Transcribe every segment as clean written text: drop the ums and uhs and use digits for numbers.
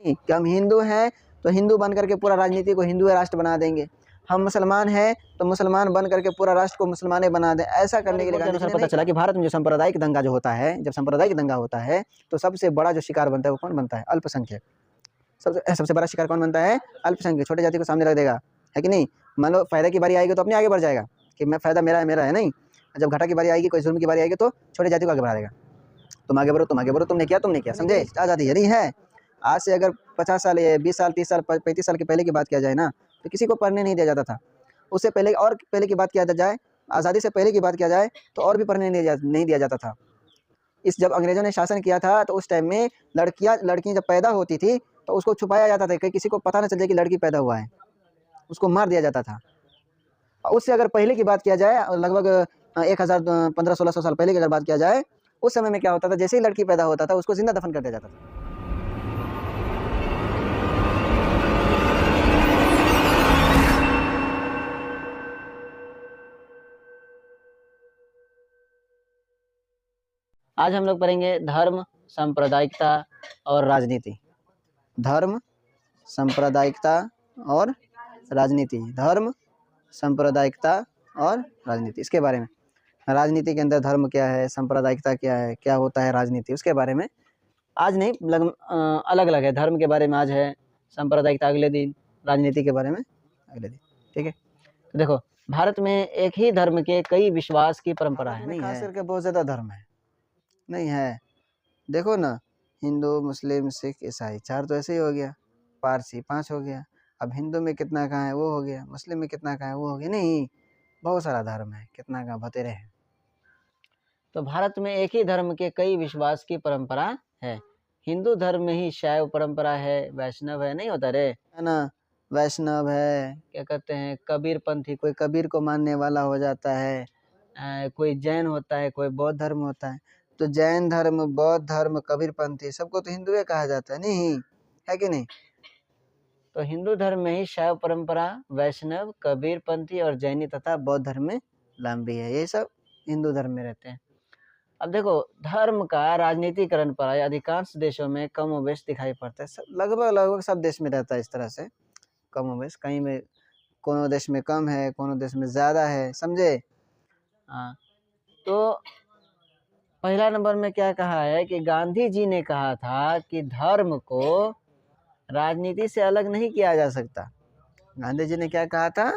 नहीं कि हम हिंदू हैं तो हिंदू बन करके पूरा राजनीति को हिंदू राष्ट्र बना देंगे, हम मुसलमान हैं तो मुसलमान बन करके पूरा राष्ट्र को मुसलमाने बना दें। ऐसा करने के लिए गांधी जी ने पता चला कि भारत में जो सांप्रदायिक दंगा जो होता है, जब सांप्रदायिक दंगा होता है तो सबसे बड़ा जो शिकार बनता है वो कौन बनता है? अल्पसंख्यक। सबसे बड़ा शिकार कौन बनता है? अल्पसंख्यक। छोटे जाति को सामने रख देगा, है कि नहीं? मान लो फायदा की बारी आएगी तो अपने आगे बढ़ जाएगा कि मैं फायदा मेरा है, नहीं। जब घाटा की बारी आएगी, कोई जुल्म की बारी आएगी तो छोटे जाति को आगे बढ़ा देगा, तुम आगे बढ़ो, तुमने किया, समझे? आज़ादी यही है। आज से अगर 50 साल, 20 साल, 30 साल, 35 साल के पहले की बात किया जाए ना, तो किसी को पढ़ने नहीं दिया जाता था। उससे पहले और पहले की बात किया जाए, आज़ादी से पहले की बात किया जाए तो और भी पढ़ने नहीं दिया जाता था। जब अंग्रेजों ने शासन किया था तो उस टाइम में लड़कियां जब पैदा होती थी तो उसको छुपाया जाता था कि किसी को पता ना चल जाए कि लड़की पैदा हुआ है, उसको मार दिया जाता था। उससे अगर पहले की बात किया जाए, लगभग 1500-1600 साल पहले की अगर बात किया जाए, उस समय में क्या होता था? जैसे ही लड़की पैदा होता था उसको जिंदा दफन कर दिया जाता था। आज हम लोग पढ़ेंगे धर्म, सांप्रदायिकता और राजनीति। धर्म, सांप्रदायिकता और राजनीति। धर्म, सांप्रदायिकता और राजनीति, इसके बारे में। राजनीति के अंदर धर्म क्या है, सांप्रदायिकता क्या है, क्या होता है राजनीति, उसके बारे में आज नहीं, अलग अलग है। धर्म के बारे में आज है, सांप्रदायिकता अगले दिन, राजनीति के बारे में अगले दिन, ठीक है? तो देखो, भारत में एक ही धर्म के कई विश्वास की परंपरा है, नहीं है? खास करके बहुत ज़्यादा धर्म है, नहीं है? देखो ना, हिंदू, मुस्लिम, सिख, ईसाई, 4 तो ऐसे ही हो गया। पारसी 5 हो गया। अब हिंदू में कितना कहाँ है वो हो गया, मुस्लिम में कितना कहाँ है वो हो गया। नहीं, बहुत सारा धर्म है, कितना कहाँ बतेरे हैं। तो भारत में एक ही धर्म के कई विश्वास की परंपरा है। हिंदू धर्म में ही शैव परंपरा है, वैष्णव है, नहीं होता रे, है ना? वैष्णव है, क्या कहते हैं, कबीर पंथी, कोई कबीर को मानने वाला हो जाता है, कोई जैन होता है, कोई बौद्ध धर्म होता है। तो जैन धर्म, बौद्ध धर्म, कबीर पंथी, सबको तो हिंदू कहा जाता है, नहीं है कि नहीं? तो हिंदू धर्म में ही शैव परंपरा, वैष्णव, कबीर पंथी और जैनी तथा बौद्ध धर्म में लंबी है। ये सब हिंदू धर्म में रहते हैं। अब देखो, धर्म का राजनीतिकरण पर अधिकांश देशों में कमोबेश दिखाई पड़ता है। लगभग सब देश में रहता है इस तरह से कमोबेश। कहीं में कोनो देश में कम है, कोनो देश में ज़्यादा है, समझे? हाँ, तो पहला नंबर में क्या कहा है कि गांधी जी ने कहा था कि धर्म को राजनीति से अलग नहीं किया जा सकता। गांधी जी ने क्या कहा था?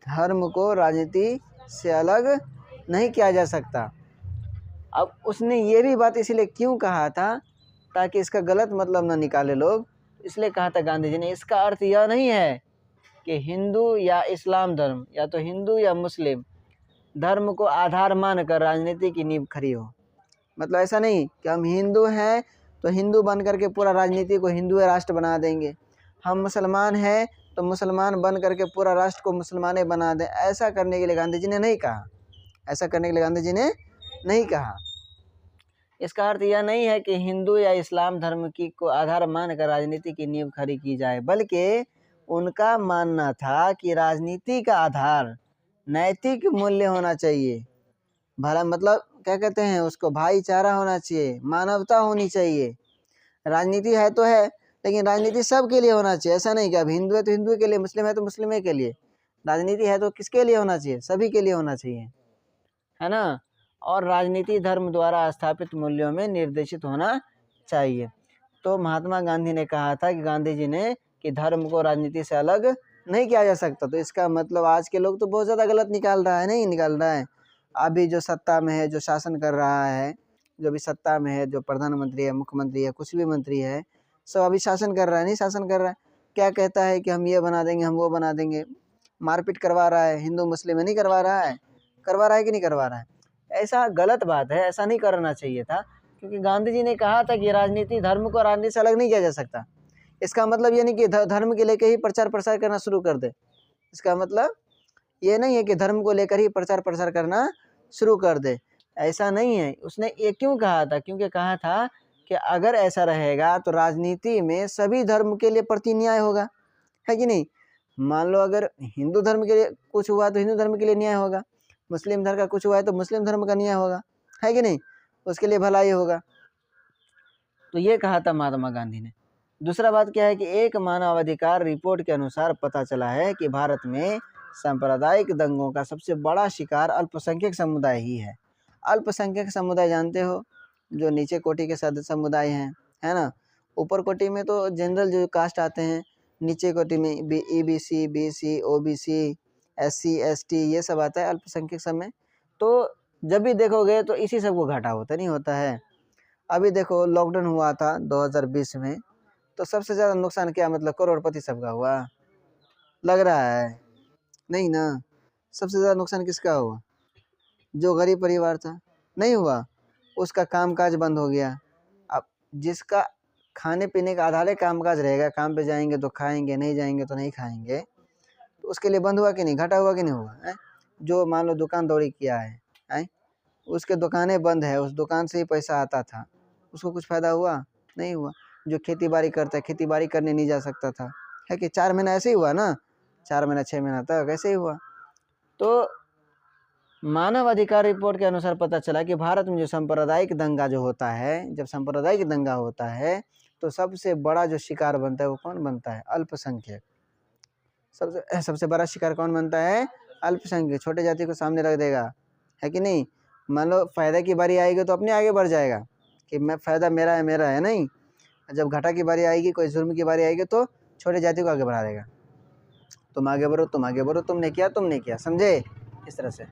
धर्म को राजनीति से अलग नहीं किया जा सकता। अब उसने ये भी बात इसीलिए क्यों कहा था, ताकि इसका गलत मतलब ना निकाले लोग, इसलिए कहा था गांधी जी ने। इसका अर्थ यह नहीं है कि हिंदू या इस्लाम धर्म, या तो हिंदू या मुस्लिम धर्म को आधार मानकर राजनीति की नींव खड़ी हो। मतलब ऐसा नहीं कि हम हिंदू हैं तो हिंदू बन करके पूरा राजनीति को हिंदू राष्ट्र बना देंगे, हम मुसलमान हैं तो मुसलमान बन करके पूरा राष्ट्र को मुसलमाने बना दें। ऐसा करने के लिए गांधी जी ने नहीं कहा। ऐसा करने के लिए गांधी जी ने नहीं कहा। इसका अर्थ यह नहीं है कि हिंदू या इस्लाम धर्म की को आधार मानकर राजनीति की नींव खड़ी की जाए, बल्कि उनका मानना था कि राजनीति का आधार नैतिक मूल्य होना चाहिए। भला मतलब क्या कहते हैं उसको, भाईचारा होना चाहिए, मानवता होनी चाहिए। राजनीति है तो है, लेकिन राजनीति सबके लिए होना चाहिए। ऐसा नहीं कि अब हिंदू है तो हिंदू के लिए, मुस्लिम है तो मुस्लिम के लिए। राजनीति है तो किसके लिए होना चाहिए? सभी के लिए होना चाहिए, है ना? और राजनीति धर्म द्वारा स्थापित मूल्यों में निर्देशित होना चाहिए। तो महात्मा गांधी ने कहा था कि गांधी जी ने कि धर्म को राजनीति से अलग नहीं किया जा सकता। तो इसका मतलब आज के लोग तो बहुत ज़्यादा गलत निकाल रहा है, नहीं निकाल रहा है। अभी जो सत्ता में है, जो शासन कर रहा है, जो भी सत्ता में है, जो प्रधानमंत्री है, मुख्यमंत्री है, कुछ भी मंत्री है, सब अभी शासन कर रहा है, नहीं शासन कर रहा है। क्या कहता है कि हम ये बना देंगे, हम वो बना देंगे। मारपीट करवा रहा है, हिंदू मुस्लिम में नहीं करवा रहा है, करवा रहा है कि नहीं करवा रहा है? ऐसा गलत बात है, ऐसा नहीं करना चाहिए था, क्योंकि गांधी जी ने कहा था कि राजनीति, धर्म को राजनीति से अलग नहीं किया जा सकता। इसका मतलब ये नहीं कि धर्म के लेकर ही प्रचार प्रसार करना शुरू कर दे। इसका मतलब ये नहीं है कि धर्म को लेकर ही प्रचार प्रसार करना शुरू कर दे, ऐसा नहीं है। उसने ये क्यों कहा था? क्योंकि कहा था कि अगर ऐसा रहेगा तो राजनीति में सभी धर्म के लिए प्रति न्याय होगा, है कि नहीं? मान लो अगर हिंदू धर्म के लिए कुछ हुआ तो हिंदू धर्म के लिए न्याय होगा, मुस्लिम धर्म का कुछ हुआ है तो मुस्लिम धर्म का न्याय होगा, है कि नहीं? उसके लिए भलाई होगा। तो ये कहा था महात्मा गांधी ने। दूसरा बात क्या है कि एक मानवाधिकार रिपोर्ट के अनुसार पता चला है कि भारत में सांप्रदायिक दंगों का सबसे बड़ा शिकार अल्पसंख्यक समुदाय ही है। अल्पसंख्यक समुदाय जानते हो, जो नीचे कोटि के समुदाय हैं, है ना। ऊपर कोटि में तो जनरल जो कास्ट आते हैं, नीचे कोटि में EBC, BC, OBC, SC, ST ये सब आता है अल्पसंख्यक सब में। तो जब भी देखोगे तो इसी सब को घाटा होता नहीं होता है। अभी देखो लॉकडाउन हुआ था 2020 में, तो सबसे ज़्यादा नुकसान क्या, मतलब करोड़पति सबका हुआ लग रहा है, नहीं ना। सबसे ज़्यादा नुकसान किसका हुआ, जो गरीब परिवार था, नहीं हुआ, उसका कामकाज बंद हो गया। अब जिसका खाने पीने का आधार कामकाज रहेगा, काम पे जाएंगे तो खाएंगे, नहीं जाएंगे तो नहीं खाएंगे, तो उसके लिए बंद हुआ कि नहीं, घाटा हुआ कि नहीं हुआ है। जो मान लो दुकान दौड़ी किया है, उसके दुकानें बंद है, उस दुकान से ही पैसा आता था, उसको कुछ फ़ायदा हुआ, नहीं हुआ। जो खेती बाड़ी करता है, खेती बाड़ी करने नहीं जा सकता था, है कि 4 महीना ऐसे ही हुआ ना, 4 महीना 6 महीना तक ऐसे ही हुआ। तो मानव अधिकार रिपोर्ट के अनुसार पता चला कि भारत में जो सांप्रदायिक दंगा जो होता है, जब सांप्रदायिक दंगा होता है तो सबसे बड़ा जो शिकार बनता है वो कौन बनता है, अल्पसंख्यक। सबसे बड़ा शिकार कौन बनता है, अल्पसंख्यक। छोटे जाति को सामने रख देगा, है कि नहीं। मान लो फायदा की बारी आएगी तो अपने आगे बढ़ जाएगा कि मैं फायदा मेरा है, नहीं। जब घाटा की बारी आएगी, कोई जुर्म की बारी आएगी तो छोटे जाति को आगे बढ़ा देगा, तुम आगे बढ़ो, तुम आगे बढ़ो, तुमने किया, समझे, इस तरह से।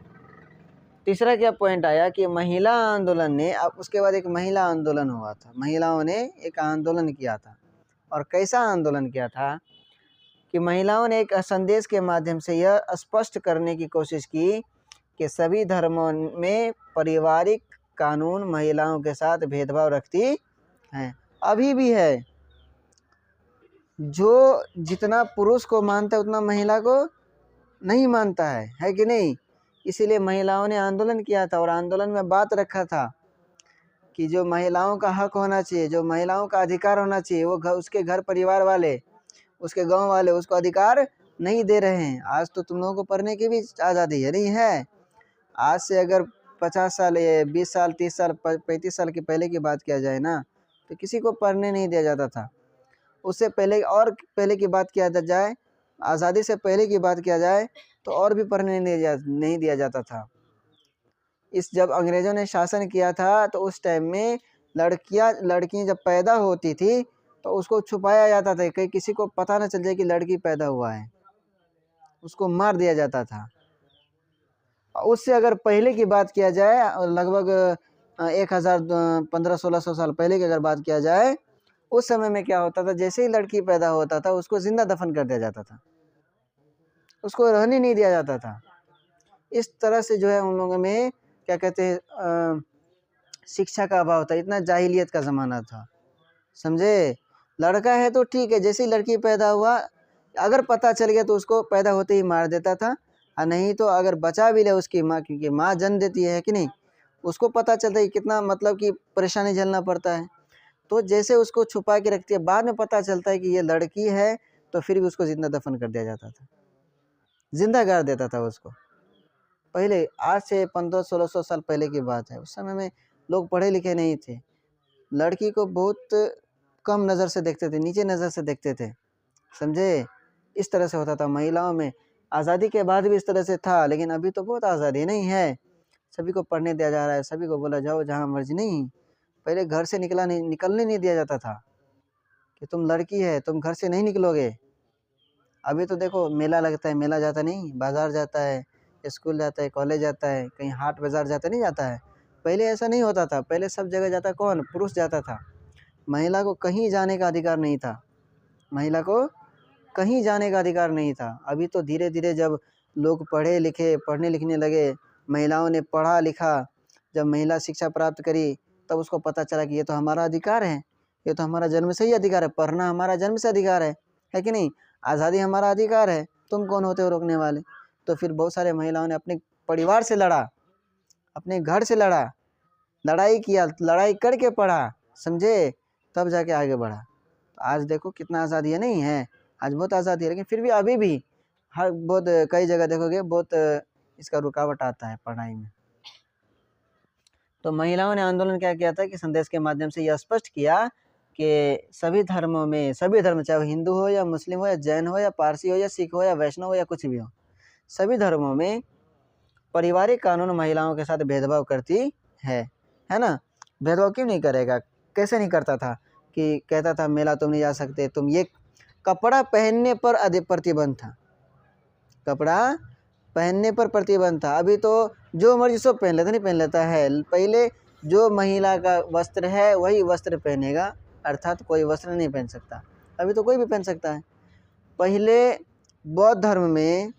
तीसरा क्या पॉइंट आया कि महिला आंदोलन ने, अब उसके बाद एक महिला आंदोलन हुआ था, महिलाओं ने एक आंदोलन किया था। और कैसा आंदोलन किया था कि महिलाओं ने एक संदेश के माध्यम से यह स्पष्ट करने की कोशिश की कि सभी धर्मों में पारिवारिक कानून महिलाओं के साथ भेदभाव रखती हैं, अभी भी है। जो जितना पुरुष को मानता है उतना महिला को नहीं मानता है कि नहीं। इसीलिए महिलाओं ने आंदोलन किया था और आंदोलन में बात रखा था कि जो महिलाओं का हक होना चाहिए, जो महिलाओं का अधिकार होना चाहिए, वो उसके घर परिवार वाले, उसके गांव वाले उसको अधिकार नहीं दे रहे हैं। आज तो तुम लोगों को पढ़ने की भी आज़ादी है, नहीं है। आज से अगर 50 साल, 20 साल, 30 साल, 35 साल के पहले की बात किया जाए ना, तो किसी को पढ़ने नहीं दिया जाता था। उससे पहले और पहले की बात किया जाए, आज़ादी से पहले की बात किया जाए तो और भी पढ़ने नहीं दिया जाता था। इस जब अंग्रेज़ों ने शासन किया था तो उस टाइम में लड़कियां जब पैदा होती थी तो उसको छुपाया जाता था कि किसी को पता न चल जाए कि लड़की पैदा हुआ है, उसको मार दिया जाता था। उससे अगर पहले की बात किया जाए, लगभग 1500-1600 साल पहले की अगर बात किया जाए, उस समय में क्या होता था, जैसे ही लड़की पैदा होता था उसको जिंदा दफन कर दिया जाता था, उसको रहने नहीं दिया जाता था। इस तरह से जो है उन लोगों में क्या कहते हैं, शिक्षा का अभाव था, इतना जाहिलियत का ज़माना था, समझे। लड़का है तो ठीक है, जैसे ही लड़की पैदा हुआ अगर पता चल गया तो उसको पैदा होते ही मार देता था, और नहीं तो अगर बचा भी ले उसकी माँ, क्योंकि माँ जन्म देती है कि नहीं, उसको पता चलता है कितना मतलब कि परेशानी झेलना पड़ता है, तो जैसे उसको छुपा के रखती है, बाद में पता चलता है कि ये लड़की है तो फिर भी उसको जिंदा दफन कर दिया जाता था, जिंदा गाड़ देता था उसको। पहले आज से 1500-1600 साल पहले की बात है, उस समय में लोग पढ़े लिखे नहीं थे, लड़की को बहुत कम नज़र से देखते थे, नीचे नज़र से देखते थे, समझे। इस तरह से होता था महिलाओं में। आज़ादी के बाद भी इस तरह से था, लेकिन अभी तो बहुत आज़ादी नहीं है, सभी को पढ़ने दिया जा रहा है, सभी को बोला जाओ जहाँ मर्जी। नहीं, पहले घर से निकलने नहीं दिया जाता था कि तुम लड़की है तुम घर से नहीं निकलोगे। अभी तो देखो मेला लगता है, मेला जाता नहीं, बाज़ार जाता है, स्कूल जाता है, कॉलेज जाता है, कहीं हाट बाज़ार जाता नहीं जाता है। पहले ऐसा नहीं होता था, पहले सब जगह जाता कौन, पुरुष जाता था, महिला को कहीं जाने का अधिकार नहीं था, महिला को कहीं जाने का अधिकार नहीं था। अभी तो धीरे धीरे जब लोग पढ़ने लिखने लगे, महिलाओं ने पढ़ा लिखा, जब महिला शिक्षा प्राप्त करी तब उसको पता चला कि ये तो हमारा अधिकार है, ये तो हमारा जन्म से ही अधिकार है, पढ़ना हमारा जन्म से अधिकार है कि नहीं, आज़ादी हमारा अधिकार है, तुम कौन होते हो रोकने वाले। तो फिर बहुत सारे महिलाओं ने अपने परिवार से लड़ा, अपने घर से लड़ा, लड़ाई किया, लड़ाई करके पढ़ा, समझे, तब जाके आगे बढ़ा। तो आज देखो कितना आज़ादी है, नहीं है, आज बहुत आज़ादी है, लेकिन फिर भी अभी भी हर बहुत कई जगह देखोगे बहुत इसका रुकावट आता है पढ़ाई में। तो महिलाओं ने आंदोलन क्या किया था कि संदेश के माध्यम से यह स्पष्ट किया कि सभी धर्मों में, सभी धर्म चाहे वो हिंदू हो या मुस्लिम हो या जैन हो या पारसी हो या सिख हो या वैष्णव हो या कुछ भी हो, सभी धर्मों में पारिवारिक कानून महिलाओं के साथ भेदभाव करती है ना। भेदभाव क्यों नहीं करेगा, कैसे नहीं करता था कि कहता था मेला तुम नहीं जा सकते, तुम ये कपड़ा पहनने पर अधिक प्रतिबंध था, कपड़ा पहनने पर प्रतिबंध था। अभी तो जो मर्जी सब पहन लेता, नहीं पहन लेता है। पहले जो महिला का वस्त्र है वही वस्त्र पहनेगा, अर्थात कोई वस्त्र नहीं पहन सकता। अभी तो कोई भी पहन सकता है। पहले बौद्ध धर्म में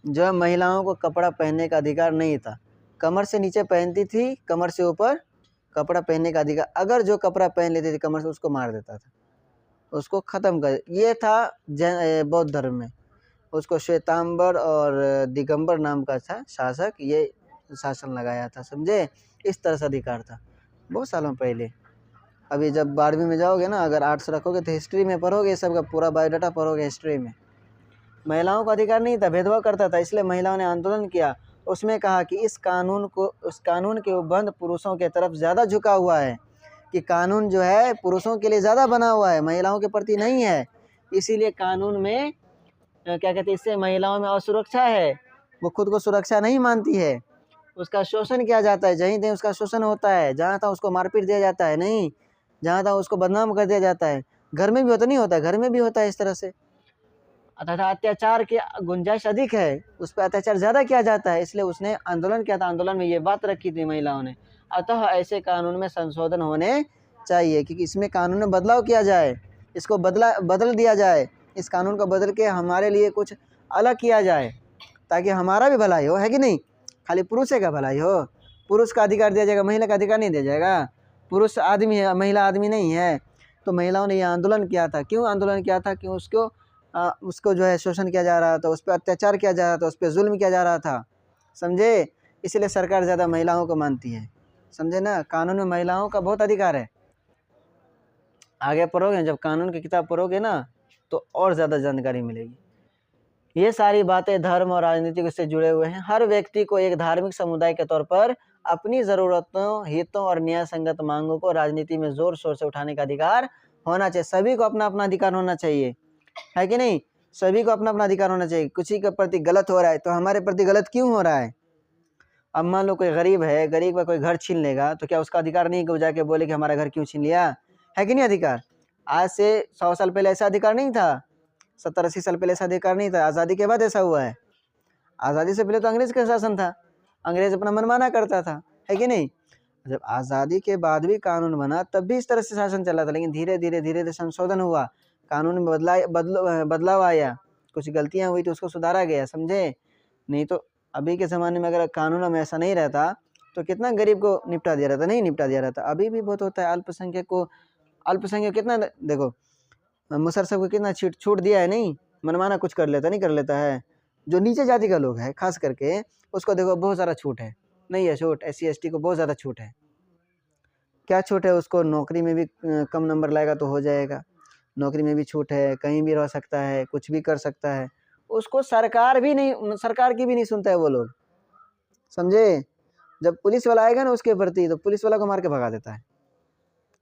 जो महिलाओं को कपड़ा पहनने का अधिकार नहीं था, कमर से नीचे पहनती थी, कमर से ऊपर कपड़ा पहनने का अधिकार, अगर जो कपड़ा पहन लेती थी कमर से उसको मार देता था, उसको ख़त्म कर। ये था बौद्ध धर्म में। उसको श्वेतांबर और दिगंबर नाम का था शासक, ये शासन लगाया था, समझे। इस तरह से अधिकार था बहुत सालों पहले। अभी जब 12वीं में जाओगे ना, अगर आर्ट्स रखोगे तो हिस्ट्री में पढ़ोगे, ये सब का पूरा बायोडाटा पढ़ोगे हिस्ट्री में। महिलाओं को अधिकार नहीं था, भेदभाव करता था, इसलिए महिलाओं ने आंदोलन किया। उसमें कहा कि उस कानून के उपबंध पुरुषों के तरफ ज़्यादा झुका हुआ है, कि कानून जो है पुरुषों के लिए ज़्यादा बना हुआ है, महिलाओं के प्रति नहीं है। इसीलिए कानून में क्या कहते हैं, इससे महिलाओं में असुरक्षा है, वो खुद को सुरक्षा नहीं मानती है, उसका शोषण किया जाता है, जहीं तहीं उसका शोषण होता है, जहाँ तहाँ उसको मारपीट दिया जाता है, नहीं जहाँ तहाँ उसको बदनाम कर दिया जाता है। घर में भी होता नहीं होता, घर में भी होता है इस तरह से, तथा अत्याचार की गुंजाइश अधिक है, उस पर अत्याचार ज़्यादा किया जाता है। इसलिए उसने आंदोलन किया था, आंदोलन में ये बात रखी थी महिलाओं ने। अतः ऐसे कानून में संशोधन होने चाहिए, क्योंकि इसमें कानून में बदलाव किया जाए, इसको बदल दिया जाए, इस कानून को बदल के हमारे लिए कुछ अलग किया जाए, ताकि हमारा भी भलाई हो, है कि नहीं। खाली पुरुष का भलाई हो, पुरुष का अधिकार दिया जाएगा, महिला का अधिकार नहीं दिया जाएगा। पुरुष आदमी है, महिला आदमी नहीं है। तो महिलाओं ने यह आंदोलन किया था। क्यों आंदोलन किया था? क्यों उसको जो है शोषण किया जा रहा था, उस पर अत्याचार किया जा रहा था, उस पर जुल्म किया जा रहा था, समझे। इसलिए सरकार ज़्यादा महिलाओं को मानती है, समझे ना। कानून में महिलाओं का बहुत अधिकार है। आगे पढ़ोगे, जब कानून की किताब पढ़ोगे ना, तो और ज़्यादा जानकारी मिलेगी। ये सारी बातें धर्म और राजनीति से जुड़े हुए हैं। हर व्यक्ति को एक धार्मिक समुदाय के तौर पर अपनी ज़रूरतों, हितों और न्याय संगत मांगों को राजनीति में जोर शोर से उठाने का अधिकार होना चाहिए। सभी को अपना अपना अधिकार होना चाहिए, है कि नहीं। सभी को अपना अपना अधिकार होना चाहिए। किसी के प्रति गलत हो रहा है तो हमारे प्रति गलत क्यों हो रहा है? अब मान लो कोई गरीब है, गरीब का कोई घर छीन लेगा, तो क्या उसका अधिकार नहीं कि वो जाके बोले कि हमारा घर क्यों छीन लिया, है कि नहीं अधिकार। आज से 100 साल पहले ऐसा अधिकार नहीं था, 70-80 साल पहले ऐसा अधिकार नहीं था। आज़ादी के बाद ऐसा हुआ है। आज़ादी से पहले तो अंग्रेज का शासन था, अंग्रेज अपना मनमाना करता था, है कि नहीं। जब आज़ादी के बाद भी कानून बना तब भी इस तरह से शासन चला था, लेकिन धीरे धीरे संशोधन हुआ, कानून में बदलाव आया, कुछ गलतियां हुई तो उसको सुधारा गया, समझे। नहीं तो अभी के ज़माने में अगर कानून में ऐसा नहीं रहता तो कितना गरीब को निपटा दिया रहता, नहीं निपटा दिया रहता। अभी भी बहुत होता है, अल्पसंख्यक कितना, देखो मुसहर साहब को कितना छूट दिया है, नहीं मनमाना कुछ कर लेता, नहीं कर लेता है। जो नीचे जाति का लोग है खास करके, उसको देखो बहुत ज़्यादा छूट है, नहीं है छूट। SC ST को बहुत ज़्यादा छूट है। क्या छूट है? उसको नौकरी में भी कम नंबर लाएगा तो हो जाएगा, नौकरी में भी छूट है, कहीं भी रह सकता है, कुछ भी कर सकता है। उसको सरकार की भी नहीं सुनता है वो लोग, समझे। जब पुलिस वाला आएगा ना उसके प्रति, तो पुलिस वाला को मार के भगा देता है,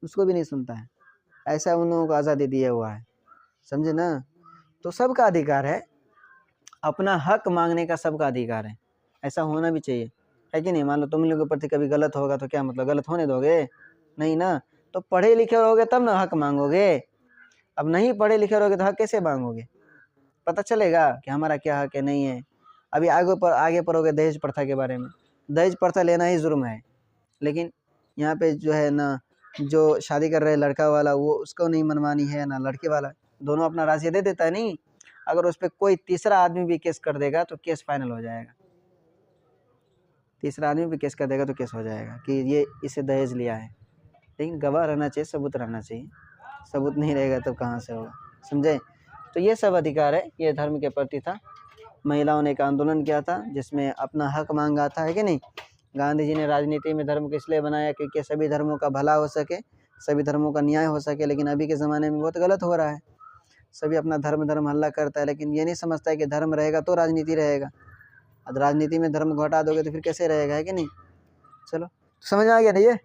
उसको भी नहीं सुनता है। ऐसा उन लोगों को आज़ादी दिया हुआ है, समझे ना। तो सबका अधिकार है, अपना हक मांगने का सबका अधिकार है, ऐसा होना भी चाहिए, है कि नहीं। मान लो तुम लोगों के प्रति कभी गलत होगा तो क्या मतलब, गलत होने दोगे? नहीं ना। तो पढ़े लिखे रहोगे तब ना हक मांगोगे। अब नहीं पढ़े लिखे रहोगे तो हक कैसे मांगोगे? पता चलेगा कि हमारा क्या हक है, नहीं है। अभी आगे पढ़ोगे दहेज प्रथा के बारे में। दहेज प्रथा लेना ही जुर्म है, लेकिन यहाँ पे जो है ना, जो शादी कर रहे लड़का वाला, वो उसको नहीं मनमानी है ना लड़के वाला, दोनों अपना राज़ी दे देता है। नहीं, अगर उस पर कोई तीसरा आदमी भी केस कर देगा तो केस फाइनल हो जाएगा। तीसरा आदमी भी केस कर देगा तो केस हो जाएगा कि ये इसे दहेज लिया है। लेकिन गवाह रहना चाहिए, सबूत रहना चाहिए। सबूत नहीं रहेगा तो कहाँ से होगा, समझे। तो ये सब अधिकार है, ये धर्म के प्रति था। महिलाओं ने एक आंदोलन किया था जिसमें अपना हक मांगा था, है कि नहीं। गांधी जी ने राजनीति में धर्म को इसलिए बनाया क्योंकि सभी धर्मों का भला हो सके, सभी धर्मों का न्याय हो सके। लेकिन अभी के ज़माने में बहुत गलत हो रहा है, सभी अपना धर्म हल्ला करता है, लेकिन ये नहीं समझता है कि धर्म रहेगा तो राजनीति रहेगा। अब राजनीति में धर्म घटा दोगे तो फिर कैसे रहेगा, है कि नहीं। चलो समझ आ गया ना ये।